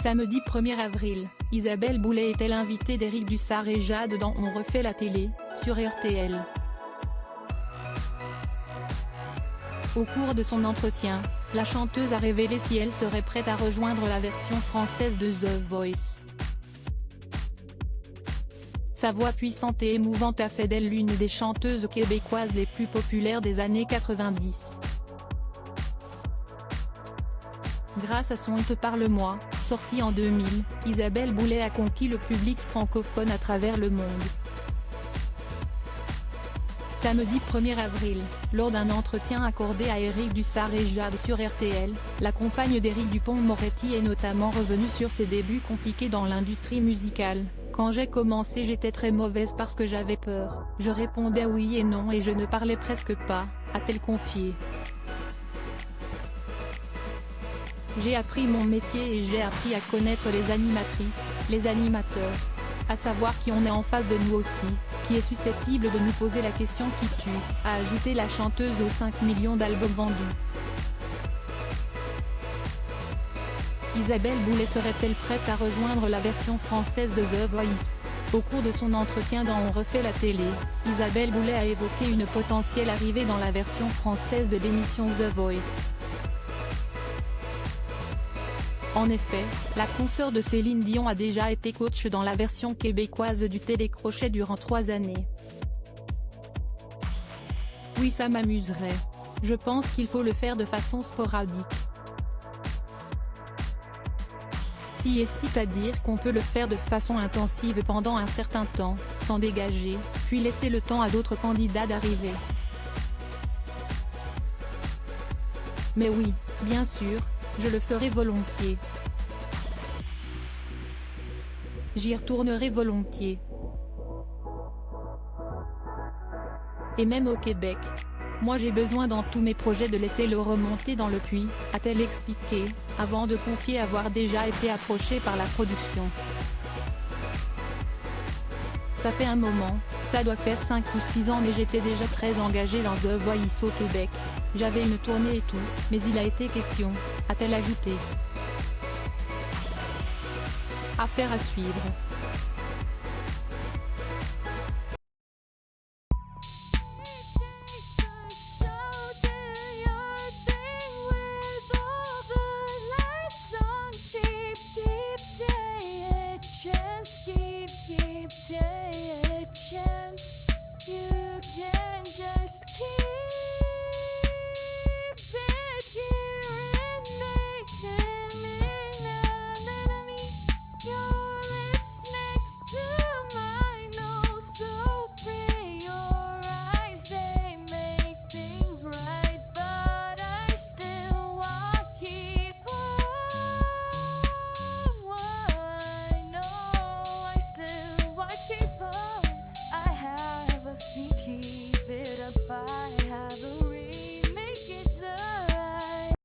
Samedi 1er avril, Isabelle Boulay était l'invitée d'Éric Dussart et Jade dans On refait la télé, sur RTL. Au cours de son entretien, la chanteuse a révélé si elle serait prête à rejoindre la version française de The Voice. Sa voix puissante et émouvante a fait d'elle l'une des chanteuses québécoises les plus populaires des années 90. Grâce à son hit Parle-moi, sorti en 2000, Isabelle Boulay a conquis le public francophone à travers le monde. Samedi 1er avril, lors d'un entretien accordé à Éric Dussart et Jade sur RTL, la compagne d'Éric Dupond-Moretti est notamment revenue sur ses débuts compliqués dans l'industrie musicale. Quand j'ai commencé, j'étais très mauvaise parce que j'avais peur, je répondais oui et non et je ne parlais presque pas, a-t-elle confié. J'ai appris mon métier et j'ai appris à connaître les animatrices, les animateurs. À savoir qui on est en face de nous aussi, qui est susceptible de nous poser la question qui tue, a ajouté la chanteuse aux 5 millions d'albums vendus. Isabelle Boulay serait-elle prête à rejoindre la version française de The Voice? Au cours de son entretien dans On refait la télé, Isabelle Boulay a évoqué une potentielle arrivée dans la version française de l'émission The Voice. En effet, la consoeur de Céline Dion a déjà été coach dans la version québécoise du télécrochet durant 3 années. Oui, ça m'amuserait. Je pense qu'il faut le faire de façon sporadique. C'est-à-dire qu'on peut le faire de façon intensive pendant un certain temps, s'en dégager, puis laisser le temps à d'autres candidats d'arriver. Mais oui, bien sûr, je le ferai volontiers. J'y retournerai volontiers. Et même au Québec. Moi j'ai besoin dans tous mes projets de laisser le remonter dans le puits, a-t-elle expliqué, avant de confier avoir déjà été approchée par la production. Ça fait un moment, ça doit faire 5 ou 6 ans mais j'étais déjà très engagée dans The Voice au Québec. J'avais une tournée et tout, mais il a été question, a-t-elle ajouté. Affaire à suivre.